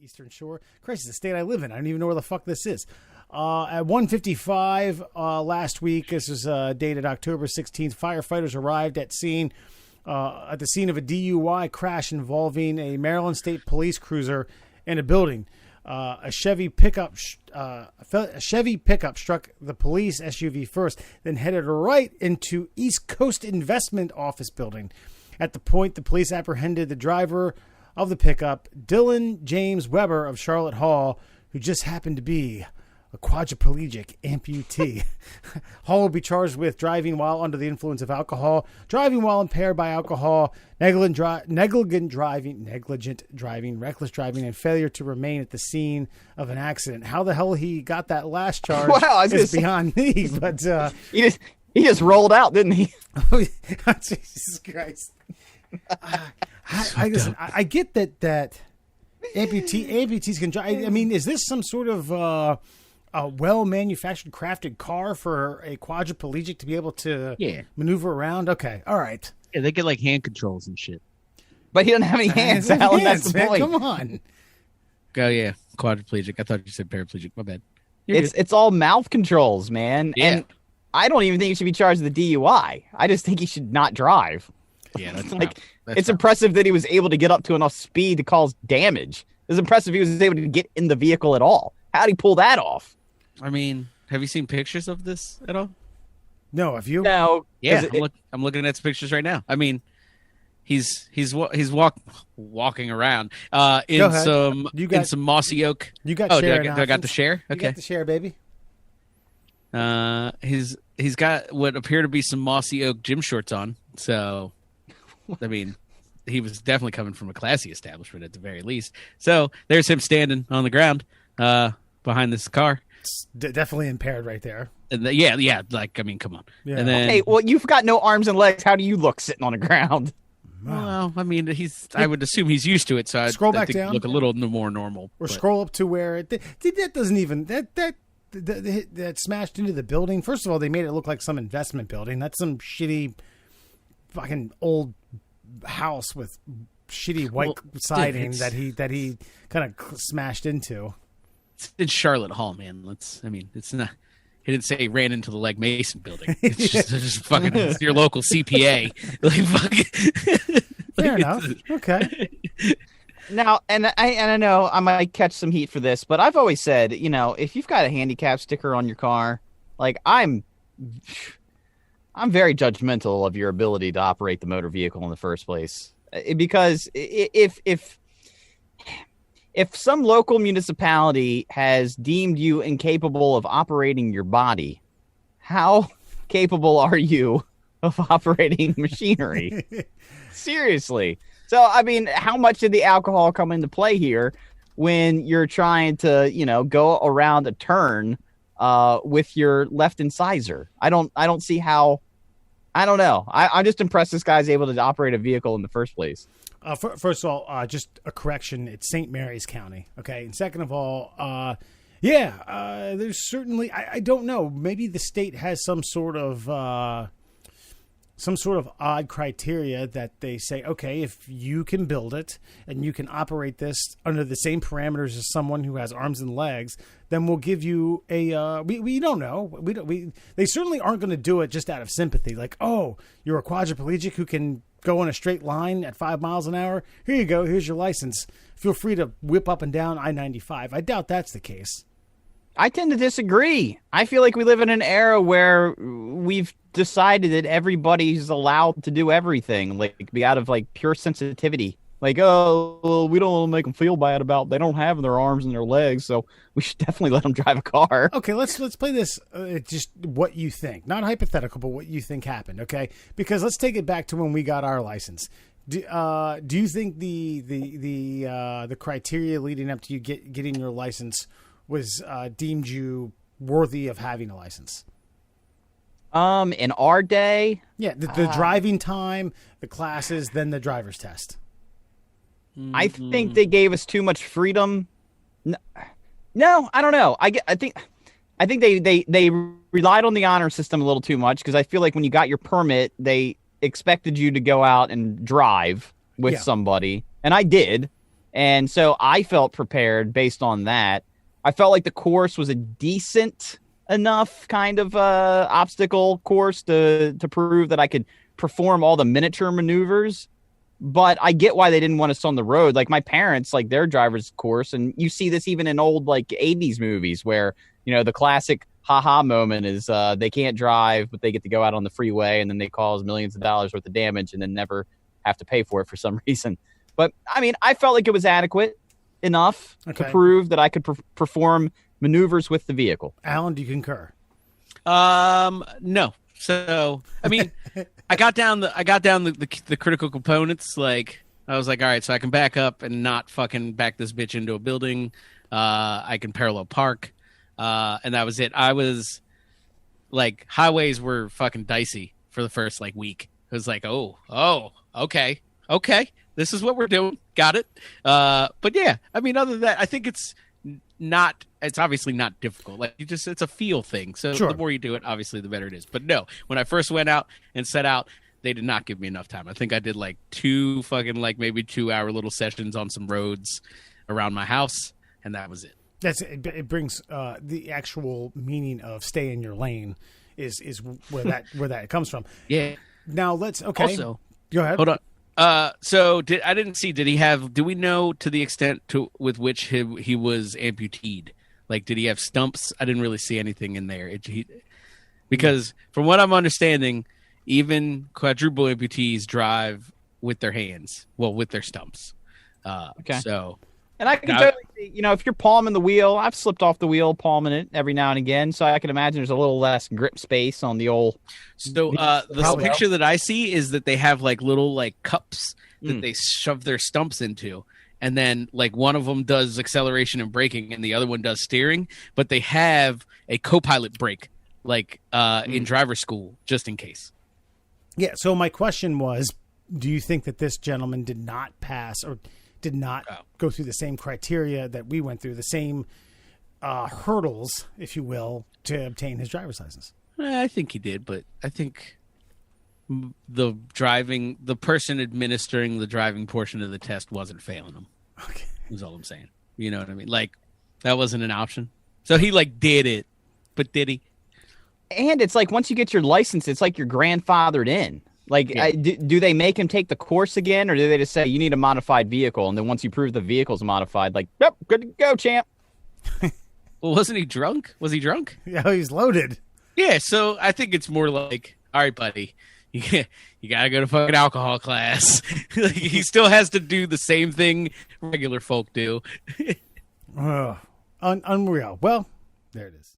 Eastern Shore. Christ, it's the state I live in. I don't even know where the fuck this is. At 1:55 last week, this was dated October 16th, firefighters arrived at the scene of a DUI crash involving a Maryland State Police cruiser and a building. A Chevy pickup struck the police SUV first, then headed right into East Coast Investment Office building. At the point, the police apprehended the driver of the pickup, Dylan James Weber of Charlotte Hall, who just happened to be a quadriplegic amputee. Hall will be charged with driving while under the influence of alcohol, driving while impaired by alcohol, negligent driving, reckless driving, and failure to remain at the scene of an accident. How the hell he got that last charge is beyond me. But he just rolled out, didn't he? Oh, Jesus Christ! I get that amputees can drive. I mean, is this some sort of a well-manufactured, crafted car for a quadriplegic to be able to maneuver around? Okay, all right. Yeah, they get like hand controls and shit. But he doesn't have any hands, Alan. That's the point. Come on. Oh yeah, quadriplegic. I thought you said paraplegic. My bad. It's all mouth controls, man. Yeah. And I don't even think he should be charged with the DUI. I just think he should not drive. Yeah, that's it's impressive that he was able to get up to enough speed to cause damage. It's impressive he was able to get in the vehicle at all. How'd he pull that off? I mean, have you seen pictures of this at all? No, have you? No. Yeah, I'm looking at some pictures right now. I mean, he's walking around in some mossy oak. You got share. I got the share. Okay, you got the share, baby. He's got what appear to be some mossy oak gym shorts on. So, I mean, he was definitely coming from a classy establishment at the very least. So there's him standing on the ground behind this car. It's definitely impaired right there. And yeah. Like, I mean, come on. Yeah. And then, okay, well, you've got no arms and legs. How do you look sitting on the ground? Well, I mean, I would assume he's used to it. So scroll I back think down, look a little more normal, or scroll up to where that doesn't even that smashed into the building. First of all, they made it look like some investment building. That's some shitty, fucking old house with shitty white siding that he kind of smashed into. It's Charlotte Hall, man. It's not. He didn't say he ran into the Legg Mason building. It's just fucking it's your local CPA. Like, fucking. Fair enough. Okay. Now, and I know I might catch some heat for this, but I've always said, if you've got a handicap sticker on your car, like I'm very judgmental of your ability to operate the motor vehicle in the first place, because if some local municipality has deemed you incapable of operating your body, how capable are you of operating machinery? Seriously. So, I mean, how much did the alcohol come into play here when you're trying to, go around a turn with your left incisor? I don't see how. I don't know. I'm just impressed this guy's able to operate a vehicle in the first place. First of all, just a correction. It's St. Mary's County. Okay. And second of all, there's certainly, I don't know. Maybe the state has some sort of odd criteria that they say, okay, if you can build it and you can operate this under the same parameters as someone who has arms and legs, then we'll give you a, we don't know. They certainly aren't going to do it just out of sympathy. Like, oh, you're a quadriplegic who can go in a straight line at 5 miles an hour. Here you go. Here's your license. Feel free to whip up and down I-95. I doubt that's the case. I tend to disagree. I feel like we live in an era where we've decided that everybody's allowed to do everything, like be out of like pure sensitivity. Like, oh, well, we don't want to make them feel bad about they don't have their arms and their legs, so we should definitely let them drive a car. Okay, let's play this. Just what you think, not hypothetical, but what you think happened. Okay, because let's take it back to when we got our license. Do you think the criteria leading up to you getting your license was deemed you worthy of having a license? In our day, yeah, the driving time, the classes, then the driver's test. I think they gave us too much freedom. No, I don't know. I think they relied on the honor system a little too much, because I feel like when you got your permit, they expected you to go out and drive with somebody, and I did. And so I felt prepared based on that. I felt like the course was a decent enough kind of obstacle course to prove that I could perform all the miniature maneuvers. But I get why they didn't want us on the road. Like my parents, like their driver's course, and you see this even in old like 80s movies where, you know, the classic haha moment is they can't drive, but they get to go out on the freeway and then they cause millions of dollars worth of damage and then never have to pay for it for some reason. But I mean, I felt like it was adequate enough to prove that I could perform maneuvers with the vehicle. Alan, do you concur? No. So, I mean, I got down the critical components. Like, I was like, all right, so I can back up and not fucking back this bitch into a building. I can parallel park. And that was it. I was like, highways were fucking dicey for the first like week. It was like, oh, okay. This is what we're doing. Got it. But yeah, I mean, other than that, I think it's obviously not difficult. Like it's a feel thing. So sure. The more you do it, obviously the better it is. But no, when I first went out and set out, they did not give me enough time. I think I did like two fucking like maybe 2-hour little sessions on some roads around my house. And that was it. It brings the actual meaning of stay in your lane is where that comes from. Yeah. Now also go ahead. Hold on. So did we know to the extent with which he was amputated? Like, did he have stumps? I didn't really see anything in there. Because from what I'm understanding, even quadruple amputees drive with their hands, with their stumps. Okay. So. And I can totally see, you know, if you're palming the wheel, I've slipped off the wheel, palming it every now and again. So I can imagine there's a little less grip space on the old. So the picture that I see is that they have like little like cups that they shove their stumps into. And then like one of them does acceleration and braking and the other one does steering. But they have a co-pilot brake like in driver school just in case. Yeah. So my question was, do you think that this gentleman did not pass or did not go through the same criteria that we went through, the same hurdles, if you will, to obtain his driver's license? I think he did, but I think the person administering the driving portion of the test wasn't failing him. Okay. Is all I'm saying. You know what I mean? Like, that wasn't an option. So he, like, did it, but did he? And it's like, once you get your license, it's like you're grandfathered in. Like, yeah. Do they make him take the course again, or do they just say, you need a modified vehicle, and then once you prove the vehicle's modified, like, yep, good to go, champ. Well, wasn't he drunk? Was he drunk? Yeah, he's loaded. Yeah, so I think it's more like, all right, buddy, you got to go to fucking alcohol class. Like, he still has to do the same thing regular folk do. Unreal. Well, there it is.